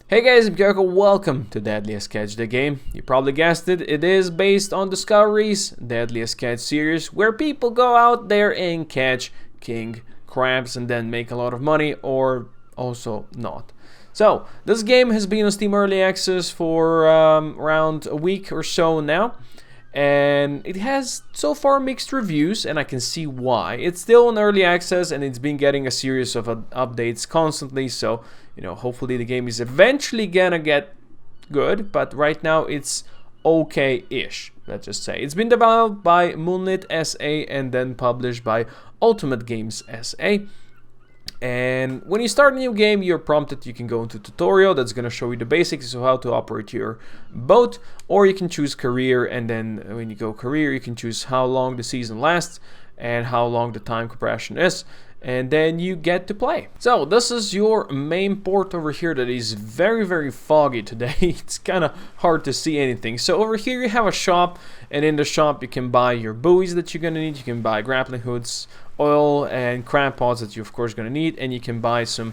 Hey guys, I'm Koko. Welcome to Deadliest Catch, the game. You probably guessed it. It is based on Discovery's Deadliest Catch series, where people go out there and catch king crabs and then make a lot of money, or also not. So, this game has been on Steam Early Access for around a week or so now. And it has so far mixed reviews, and I can see why. It's still in early access, and it's been getting a series of updates constantly, so hopefully the game is eventually gonna get good, but right now it's okay-ish, let's just say. It's been developed by Moonlit SA and then published by Ultimate Games SA. And when you start a new game, you're prompted, you can go into tutorial that's going to show you the basics of how to operate your boat, or you can choose career, and then when you go career, you can choose how long the season lasts and how long the time compression is, and then you get to play. So this is your main port over here that is very foggy today. It's kind of hard to see anything. So over here you have a shop, and in the shop you can buy your buoys that you're going to need. You can buy grappling hooks, oil, and crab pots that you're of course going to need, and you can buy some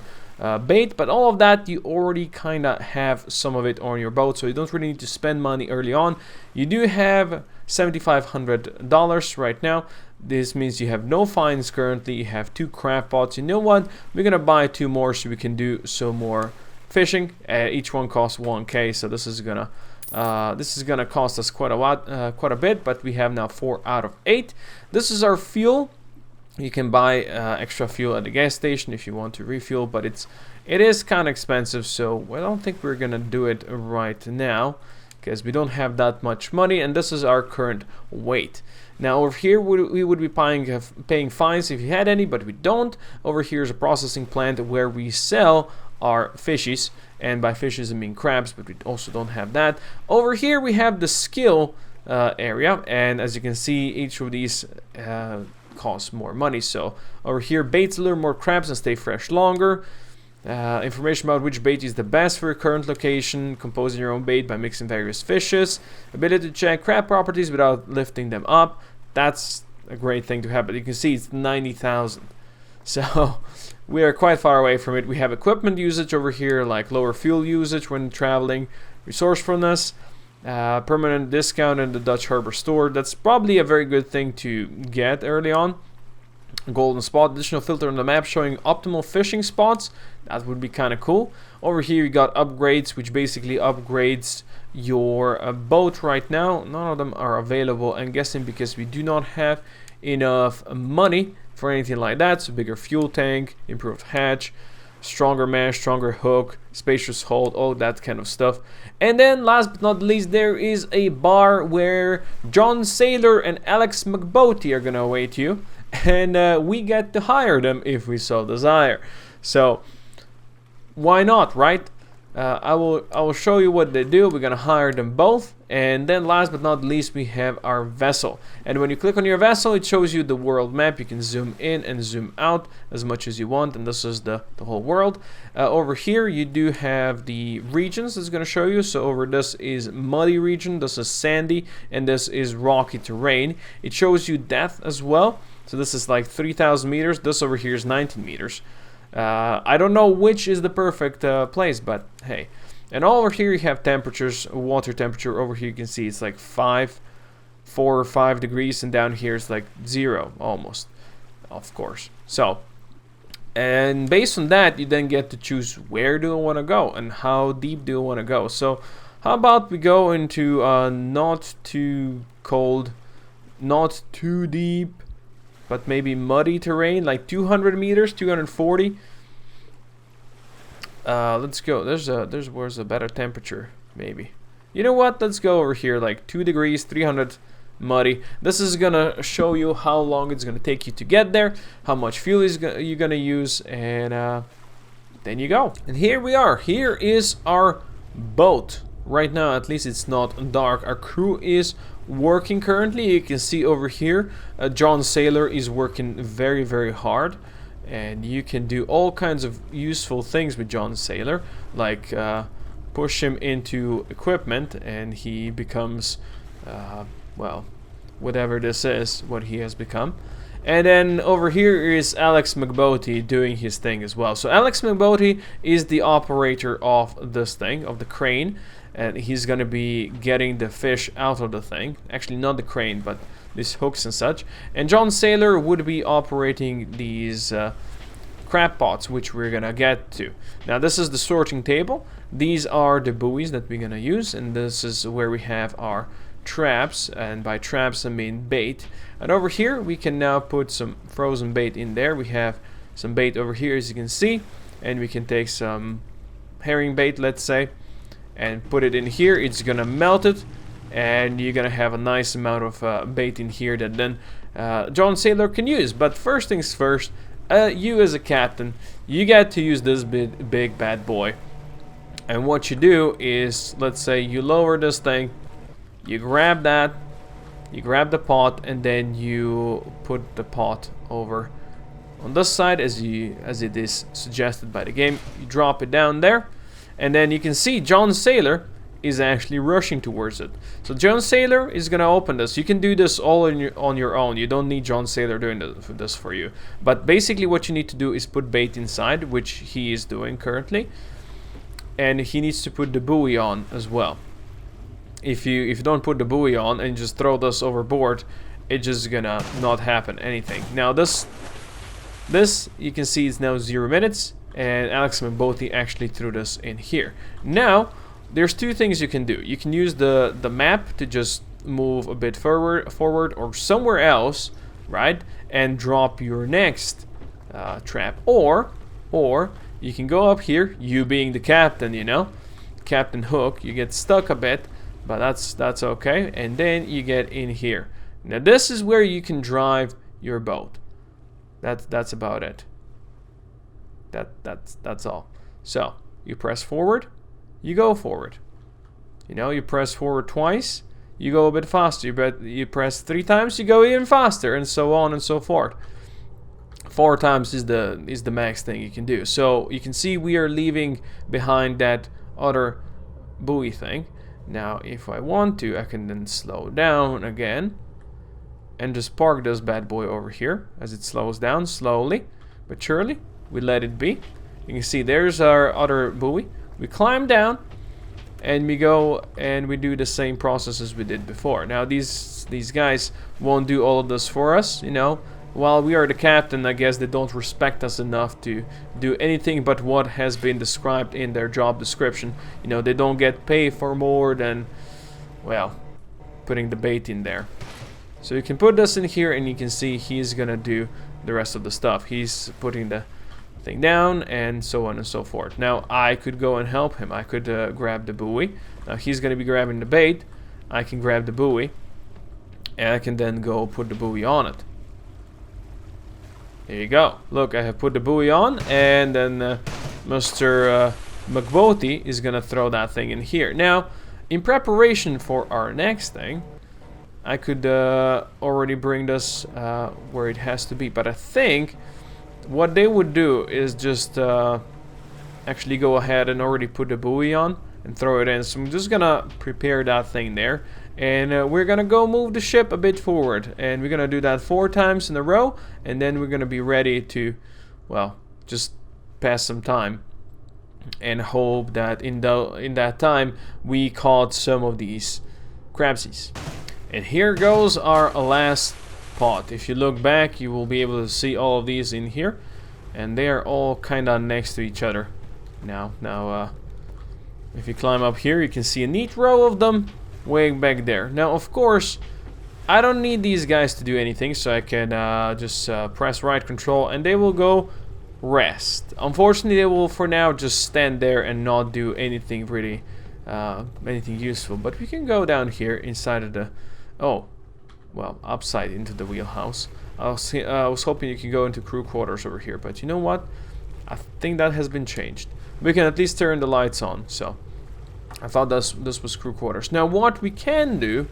bait, but all of that you already kind of have some of it on your boat, so you don't really need to spend money early on. You do have $7,500 right now. This means you have no fines currently. You have 2 crab pots. You know what, we're gonna buy 2 more so we can do some more fishing. Each one costs 1k, so this is gonna cost us quite a bit, but we have now 4 out of 8. This is our fuel. You can buy extra fuel at the gas station if you want to refuel, but it is kind of expensive, so I don't think we're gonna do it right now because we don't have that much money, and this is our current weight. Now over here we would be paying fines if you had any, but we don't. Over here is a processing plant where we sell our fishies, and by fishes I mean crabs, but we also don't have that. Over here we have the skill area, and as you can see, each of these costs more money. So over here, baits lure more crabs and stay fresh longer. Information about which bait is the best for your current location. Composing your own bait by mixing various fishes. Ability to check crab properties without lifting them up. That's a great thing to have, but you can see it's 90,000. So we are quite far away from it. We have equipment usage over here, like lower fuel usage when traveling. Resourcefulness. Permanent discount in the Dutch Harbor store. That's probably a very good thing to get early on. Golden spot, additional filter on the map showing optimal fishing spots. That would be kind of cool. Over here you got upgrades, which basically upgrades your boat right now. None of them are available, I'm guessing because we do not have enough money for anything like that. So bigger fuel tank, improved hatch, stronger mesh, stronger hook, spacious hold, all that kind of stuff. And then last but not least, there is a bar where John Saylor and Alex McBoty are gonna await you, and we get to hire them if we so desire. So why not, right? I will show you what they do. We're gonna hire them both, and then last but not least we have our vessel. And when you click on your vessel, it shows you the world map. You can zoom in and zoom out as much as you want, and this is the whole world. Over here you do have the regions it's gonna show you. So over this is muddy region, this is sandy, and this is rocky terrain. It shows you depth as well. So this is like 3,000 meters. This over here is 19 meters. I don't know which is the perfect place, but hey. And all over here you have temperatures, water temperature. Over here you can see it's like 4 or 5 degrees, and down here it's like 0 almost, of course. So, and based on that, you then get to choose where do I want to go and how deep do I want to go. So how about we go into not too cold, not too deep, but maybe muddy terrain, like 200 meters, 240. Let's go. Where's a better temperature? Maybe. You know what? Let's go over here, like 2 degrees, 300 muddy. This is gonna show you how long it's gonna take you to get there, how much fuel you're gonna use, and then you go. And here we are. Here is our boat. Right now, at least it's not dark. Our crew is working currently. You can see over here John Saylor is working very hard, and you can do all kinds of useful things with John Saylor, like push him into equipment and he becomes well, whatever this is, what he has become. And then over here is Alex McBoty doing his thing as well. So Alex McBoty is the operator of this thing, of the crane, and he's gonna be getting the fish out of the thing. Actually, not the crane, but these hooks and such. And John Saylor would be operating these crab pots, which we're gonna get to. Now this is the sorting table. These are the buoys that we're gonna use, and this is where we have our traps, and by traps I mean bait. And over here we can now put some frozen bait in there. We have some bait over here, as you can see, and we can take some herring bait, let's say, and put it in here. It's gonna melt it, and you're gonna have a nice amount of bait in here that then John Saylor can use. But first things first, you as a captain, you get to use this big bad boy. And what you do is, let's say you lower this thing, you grab that, you grab the pot, and then you put the pot over on this side as it is suggested by the game. You drop it down there, and then you can see John Saylor is actually rushing towards it. So John Saylor is gonna open this. You can do this all on your own. You don't need John Saylor doing this for you. But basically what you need to do is put bait inside, which he is doing currently, and he needs to put the buoy on as well. If you don't put the buoy on and just throw this overboard, it's just gonna not happen anything. Now this you can see is now 0 minutes, and Alex McBoty actually threw this in here. Now there's two things you can do. You can use the map to just move a bit forward or somewhere else, right, and drop your next trap, or you can go up here, you being the captain, you know, Captain Hook. You get stuck a bit, but that's okay, and then you get in here. Now this is where you can drive your boat. That's about it. That's all. So you press forward, you go forward. You know, you press forward twice, you go a bit faster. But you press 3 times, you go even faster, and so on and so forth. 4 times is the max thing you can do. So you can see we are leaving behind that other buoy thing. Now if I want to, I can then slow down again and just park this bad boy over here as it slows down slowly but surely. We let it be. You can see there's our other buoy. We climb down and we go and we do the same process as we did before. Now these guys won't do all of this for us, you know. While we are the captain, I guess they don't respect us enough to do anything but what has been described in their job description. You know, they don't get paid for more than, well, putting the bait in there. So you can put this in here, and you can see he's gonna do the rest of the stuff. He's putting the thing down and so on and so forth. Now I could go and help him. I could grab the buoy. Now he's gonna be grabbing the bait. I can grab the buoy, and I can then go put the buoy on it. There you go. Look, I have put the buoy on, and then Mr. McBoty is gonna throw that thing in here. Now, in preparation for our next thing, I could already bring this where it has to be, but I think what they would do is just actually go ahead and already put the buoy on and throw it in. So I'm just gonna prepare that thing there, and we're gonna go move the ship a bit forward, and we're gonna do that 4 times in a row, and then we're gonna be ready to, well, just pass some time and hope that in that time we caught some of these crabsies. And here goes our last pot. If you look back, you will be able to see all of these in here, and they are all kind of next to each other. Now if you climb up here, you can see a neat row of them way back there. Now of course I don't need these guys to do anything, so I can just press right control and they will go rest. Unfortunately, they will for now just stand there and not do anything really anything useful. But we can go down here inside of the, oh well, upside into the wheelhouse. I was hoping you can go into crew quarters over here, but you know what, I think that has been changed. We can at least turn the lights on, so I thought this was crew quarters. Now what we can do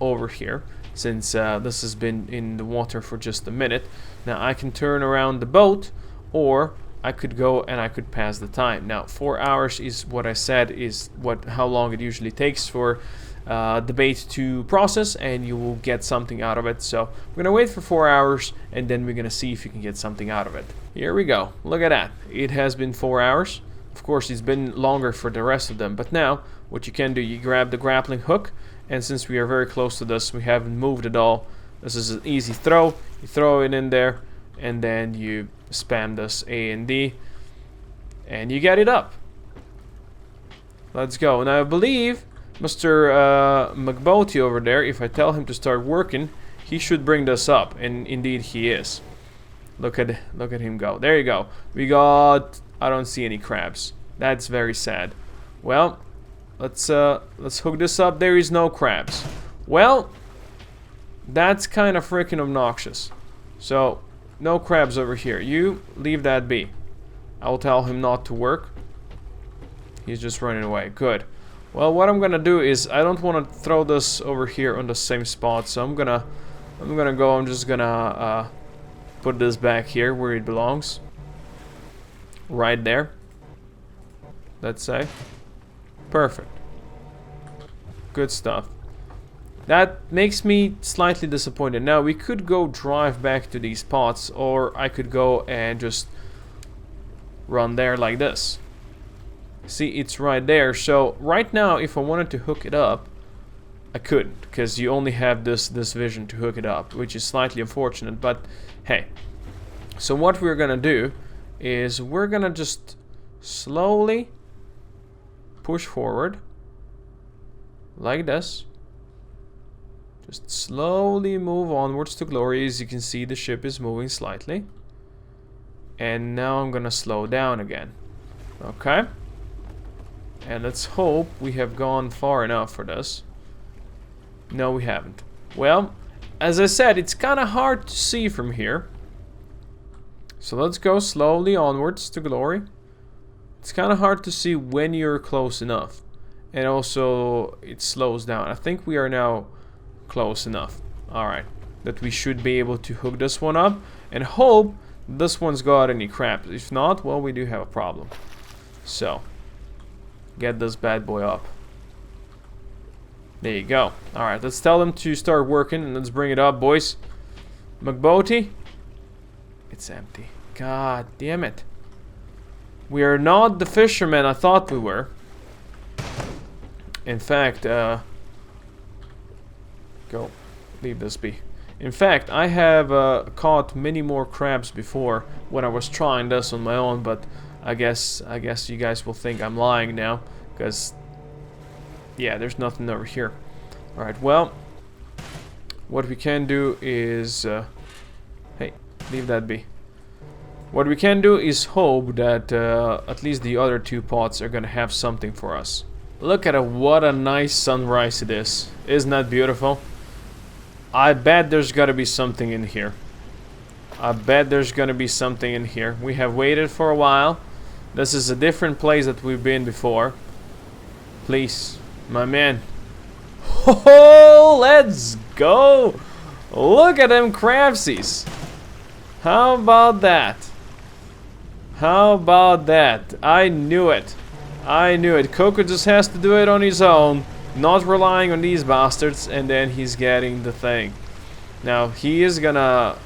over here, since this has been in the water for just a minute, now I can turn around the boat, or I could go and I could pass the time. Now 4 hours is what I said is how long it usually takes for the bait to process, and you will get something out of it. So we're gonna wait for 4 hours, and then we're gonna see if you can get something out of it. Here we go. Look at that. It has been 4 hours. Of course, it's been longer for the rest of them, but now what you can do, you grab the grappling hook, and since we are very close to this, we haven't moved at all. This is an easy throw. You throw it in there, and then you spam this A and D, and you get it up. Let's go. Now I believe Mr. McBoaty over there, if I tell him to start working, he should bring this up, and indeed he is. Look at him go. There you go. We got, I don't see any crabs. That's very sad. Well, let's hook this up. There is no crabs. Well, that's kind of freaking obnoxious. So, no crabs over here. You leave that be. I will tell him not to work. He's just running away. Good. Well, what I'm gonna do is I don't want to throw this over here on the same spot, so I'm just gonna put this back here where it belongs. Right there. Let's say. Perfect. Good stuff. That makes me slightly disappointed. Now, we could go drive back to these pots, or I could go and just run there like this. See, it's right there. So, right now, if I wanted to hook it up, I couldn't, because you only have this vision to hook it up, which is slightly unfortunate, but hey. So what we're gonna do is we're gonna just slowly push forward like this. Just slowly move onwards to glory. As you can see, the ship is moving slightly. And now I'm gonna slow down again. Okay? And let's hope we have gone far enough for this. No, we haven't. Well, as I said, it's kind of hard to see from here. So let's go slowly onwards to glory. It's kind of hard to see when you're close enough. And also, it slows down. I think we are now close enough. Alright. That we should be able to hook this one up. And hope this one's got any crabs. If not, well, we do have a problem. So, get this bad boy up. There you go. Alright, let's tell them to start working. And let's bring it up, boys. McBoaty. It's empty. God damn it. We are not the fishermen I thought we were. In fact, go. Leave this be. In fact, I have caught many more crabs before when I was trying this on my own, but I guess you guys will think I'm lying now, because yeah, there's nothing over here. Alright, well, what we can do is hey, leave that be. What we can do is hope that at least the other two pots are gonna have something for us. Look at it, what a nice sunrise it is. Isn't that beautiful? I bet there's gotta be something in here. I bet there's gonna be something in here. We have waited for a while. This is a different place that we've been before. Please, my man. Oh, let's go! Look at them crabsies. How about that? How about that? I knew it. I knew it. Coco just has to do it on his own, not relying on these bastards, and then he's getting the thing. Now, he is gonna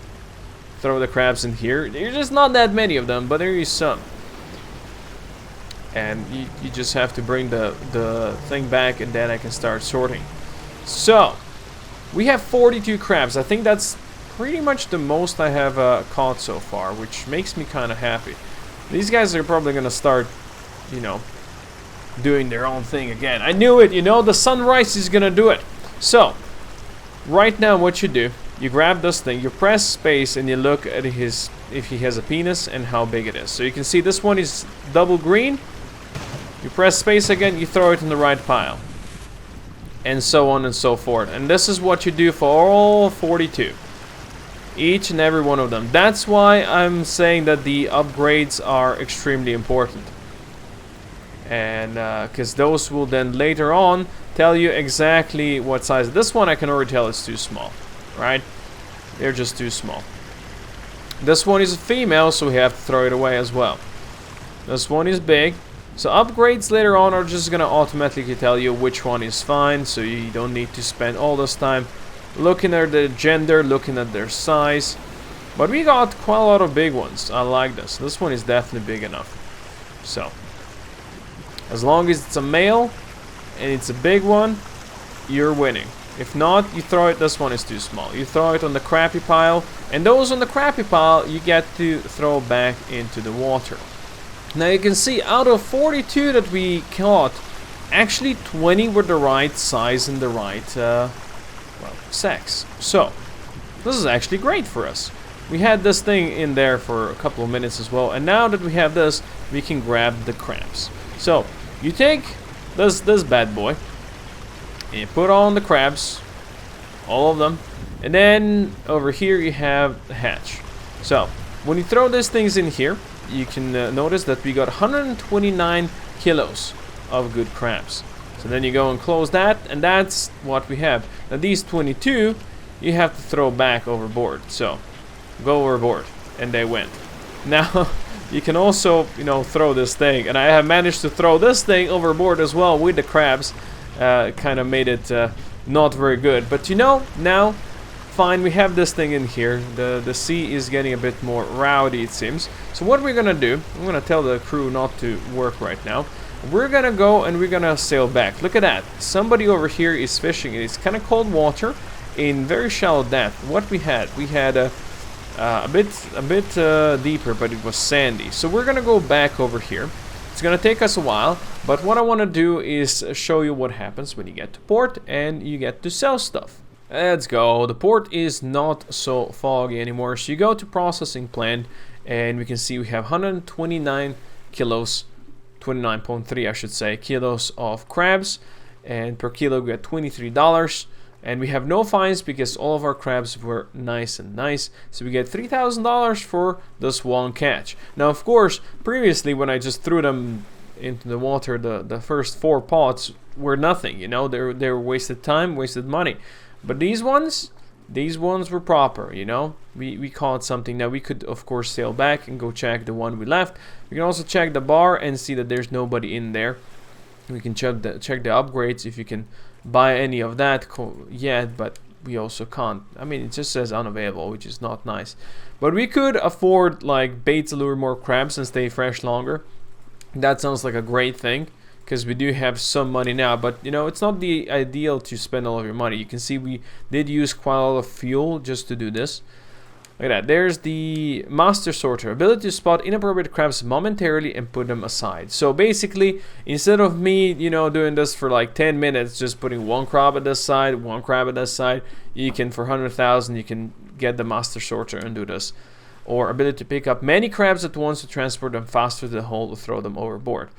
throw the crabs in here. There's just not that many of them, but there is some. And you just have to bring the thing back, and then I can start sorting. So, we have 42 crabs. I think that's pretty much the most I have caught so far, which makes me kind of happy. These guys are probably gonna start, you know, doing their own thing again. I knew it, you know, the sunrise is gonna do it. So, right now what you do, you grab this thing, you press space, and you look at his, if he has a penis and how big it is. So you can see this one is double green. You press space again, you throw it in the right pile. And so on and so forth. And this is what you do for all 42. Each and every one of them. That's why I'm saying that the upgrades are extremely important. And because those will then later on tell you exactly what size. This one I can already tell is too small, right? They're just too small. This one is a female, so we have to throw it away as well. This one is big. So upgrades later on are just gonna automatically tell you which one is fine, so you don't need to spend all this time looking at their gender, looking at their size. But we got quite a lot of big ones. I like this. This one is definitely big enough. So as long as it's a male and it's a big one, you're winning. If not, you throw it. This one is too small. You throw it on the crappy pile, and those on the crappy pile you get to throw back into the water. Now you can see out of 42 that we caught, actually 20 were the right size and the right well, sex. So this is actually great for us. We had this thing in there for a couple of minutes as well, and now that we have this, we can grab the crabs. So you take this bad boy and you put on the crabs, all of them, and then over here you have the hatch. So when you throw these things in here, you can notice that we got 129 kilos of good crabs. So then you go and close that, and that's what we have. Now these 22 you have to throw back overboard. So go overboard, and they went. Now you can also, you know, throw this thing, and I have managed to throw this thing overboard as well with the crabs. Kind of made it not very good, but you know, now fine, we have this thing in here. The sea is getting a bit more rowdy, it seems. So what we're gonna do, I'm gonna tell the crew not to work right now. We're gonna go and we're gonna sail back. Look at that, somebody over here is fishing. It's kind of cold water in very shallow depth. What we had a bit deeper, but it was sandy. So we're gonna go back over here. It's gonna take us a while, but what I want to do is show you what happens when you get to port and you get to sell stuff. Let's go. The port is not so foggy anymore. So you go to processing plant, and we can see we have 129 kilos, 29.3 I should say, kilos of crabs, and per kilo we get $23. And we have no fines because all of our crabs were nice. So we get $3,000 for this one catch. Now, of course, previously when I just threw them into the water, the first 4 pots were nothing. You know, they were wasted time, wasted money. But these ones were proper. You know, we caught something. Now we could, of course, sail back and go check the one we left. We can also check the bar and see that there's nobody in there. We can check the upgrades if you can buy any of that yet, but we also can't. I mean, it just says unavailable, which is not nice. But we could afford like bait to lure more crabs and stay fresh longer. That sounds like a great thing, because we do have some money now, but you know, it's not the ideal to spend all of your money. You can see we did use quite a lot of fuel just to do this. Look at that. There's the master sorter, ability to spot inappropriate crabs momentarily and put them aside. So basically, instead of me, you know, doing this for like 10 minutes, just putting one crab at this side, one crab at this side, you can, for 100,000, you can get the master sorter and do this. Or ability to pick up many crabs at once to transport them faster to the hole to throw them overboard.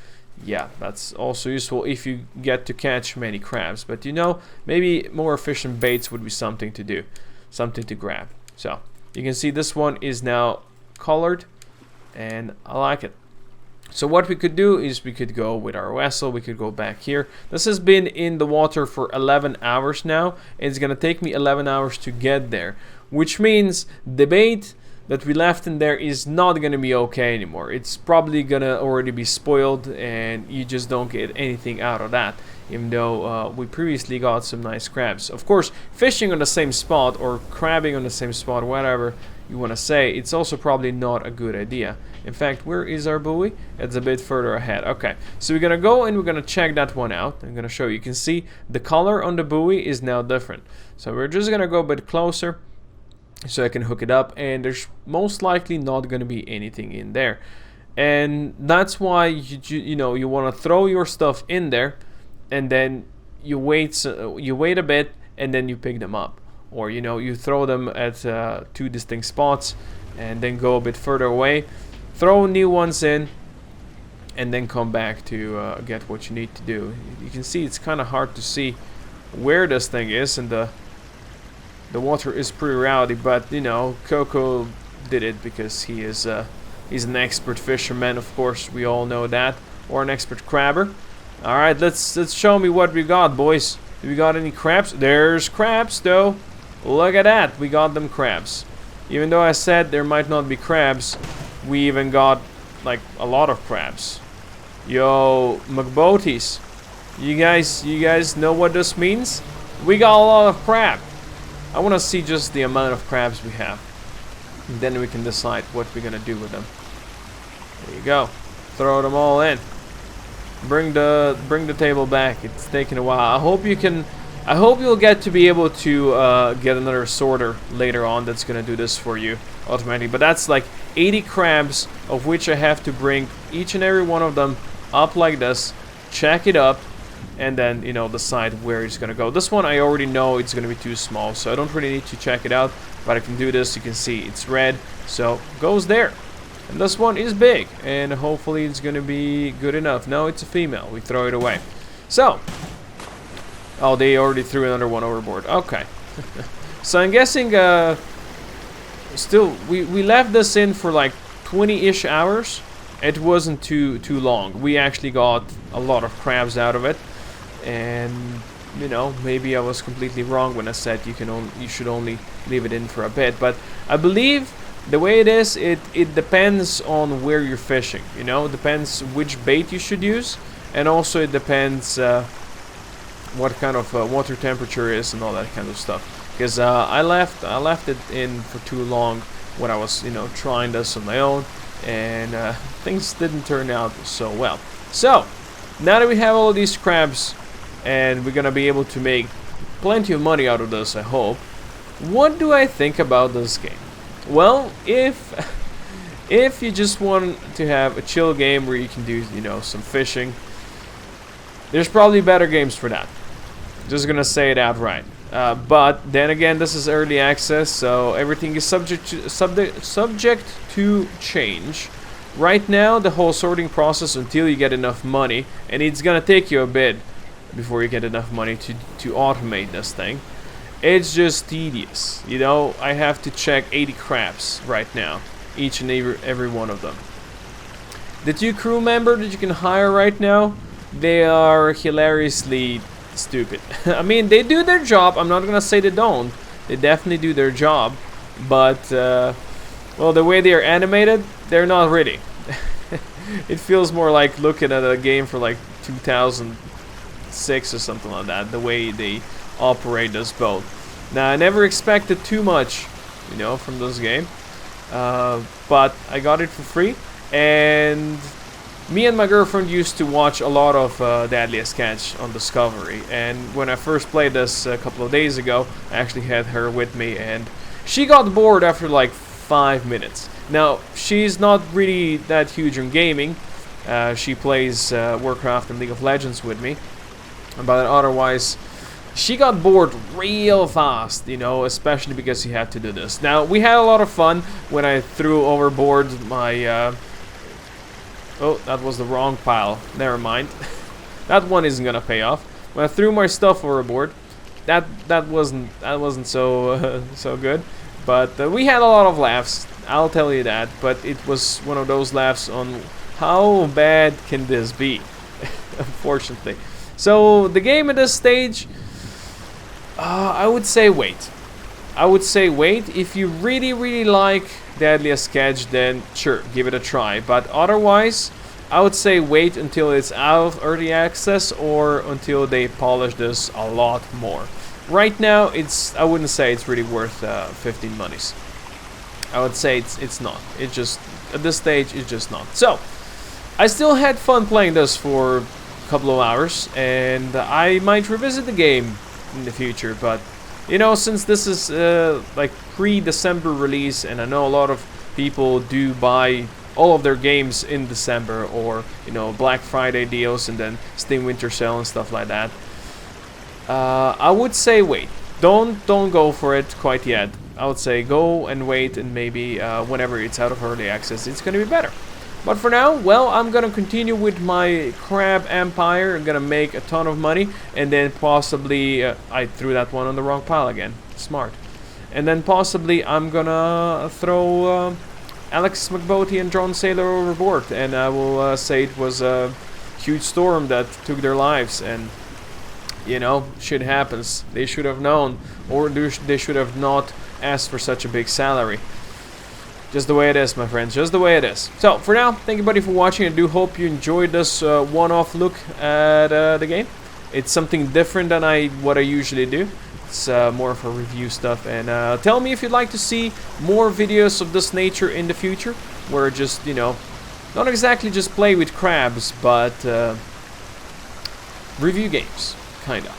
Yeah, that's also useful if you get to catch many crabs. But you know, maybe more efficient baits would be something to do, something to grab. So you can see this one is now colored, and I like it. So what we could do is we could go with our vessel. We could go back here. This has been in the water for 11 hours now, and it's gonna take me 11 hours to get there, which means the bait that we left in there is not gonna be okay anymore. It's probably gonna already be spoiled, and you just don't get anything out of that, even though we previously got some nice crabs. Of course, fishing on the same spot or crabbing on the same spot, whatever you want to say, it's also probably not a good idea. In fact, where is our buoy? It's a bit further ahead. Okay, so we're gonna go and we're gonna check that one out. I'm gonna show you. You can see the color on the buoy is now different. So we're just gonna go a bit closer so I can hook it up, and there's most likely not gonna be anything in there. And that's why you know, you want to throw your stuff in there, and then you wait a bit, and then you pick them up. Or you know, you throw them at 2 distinct spots and then go a bit further away, throw new ones in, and then come back to get what you need to do. You can see it's kind of hard to see where this thing is, and the water is pretty rowdy, but you know, Coco did it because he's an expert fisherman, of course, we all know that, or an expert crabber. All right, let's show me what we got, boys. Do we got any crabs? There's crabs though. Look at that, we got them crabs. Even though I said there might not be crabs, we even got like a lot of crabs. Yo, McBoaties. You guys know what this means? We got a lot of crab. I want to see just the amount of crabs we have. And then we can decide what we're gonna do with them. There you go. Throw them all in. Bring the table back. It's taking a while. I hope you'll get to be able to get another sorter later on that's gonna do this for you automatically. But that's like 80 crabs, of which I have to bring each and every one of them up like this, check it up, and then, you know, decide where it's gonna go. This one I already know it's gonna be too small, so I don't really need to check it out. But I can do this. You can see it's red, so goes there. And this one is big, and hopefully it's gonna be good enough. No, it's a female. We throw it away. So, oh, they already threw another one overboard. Okay. So I'm guessing, still, we left this in for like 20-ish hours. It wasn't too long. We actually got a lot of crabs out of it, and you know, maybe I was completely wrong when I said you should only leave it in for a bit. But I believe the way it is, it depends on where you're fishing. You know, it depends which bait you should use, and also it depends what kind of water temperature is and all that kind of stuff. Because I left it in for too long when I was, you know, trying this on my own, and things didn't turn out so well. So now that we have all of these crabs, and we're gonna be able to make plenty of money out of this, I hope. What do I think about this game? Well, if you just want to have a chill game where you can do, you know, some fishing, there's probably better games for that. Just gonna say it outright. But then again, this is early access, so everything is subject to change. Right now, the whole sorting process, until you get enough money, and it's gonna take you a bit before you get enough money to automate this thing. It's just tedious. You know, I have to check 80 crabs right now, each and every one of them. The 2 crew members that you can hire right now, they are hilariously stupid. I mean, they do their job. I'm not gonna say they don't. They definitely do their job, but well, the way they are animated, they're not really. It feels more like looking at a game for like 2006 or something like that, the way they operate this boat. Now, I never expected too much, you know, from this game, but I got it for free, and me and my girlfriend used to watch a lot of Deadliest Catch on Discovery, and when I first played this a couple of days ago, I actually had her with me, and she got bored after like 5 minutes. Now, she's not really that huge in gaming. She plays Warcraft and League of Legends with me, but otherwise she got bored real fast, you know, especially because you have to do this. Now, we had a lot of fun when I threw overboard my oh, that was the wrong pile. Never mind. That one isn't gonna pay off. When I threw my stuff overboard, that wasn't so so good. But we had a lot of laughs, I'll tell you that. But it was one of those laughs on how bad can this be, unfortunately. So the game at this stage, I would say wait. I would say wait. If you really like Deadliest Catch, then sure, give it a try. But otherwise, I would say wait until it's out of early access or until they polish this a lot more. Right now, I wouldn't say it's really worth 15 monies. I would say it's not. It just, at this stage, it's just not. So, I still had fun playing this for a couple of hours, and I might revisit the game in the future, but you know, since this is like pre-December release, and I know a lot of people do buy all of their games in December, or you know, Black Friday deals and then Steam Winter Sale and stuff like that, I would say wait. Don't go for it quite yet. I would say go and wait, and maybe whenever it's out of early access, it's gonna be better. But for now, well, I'm gonna continue with my crab empire. I'm gonna make a ton of money, and then possibly I threw that one on the wrong pile again. Smart. And then possibly I'm gonna throw Alex McBoaty and John Sailor overboard, and I will say it was a huge storm that took their lives, and you know, shit happens. They should have known, or they should have not asked for such a big salary. Just the way it is, my friends, just the way it is. So, for now, thank you buddy for watching. I do hope you enjoyed this one-off look at the game. It's something different than what I usually do. It's more of a review stuff. And tell me if you'd like to see more videos of this nature in the future. Where just, you know, not exactly just play with crabs, but review games, kinda.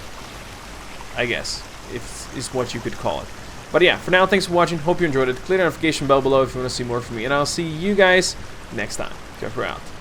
I guess, is what you could call it. But yeah, for now, thanks for watching. Hope you enjoyed it. Click the notification bell below if you want to see more from me. And I'll see you guys next time. Kokoplays out.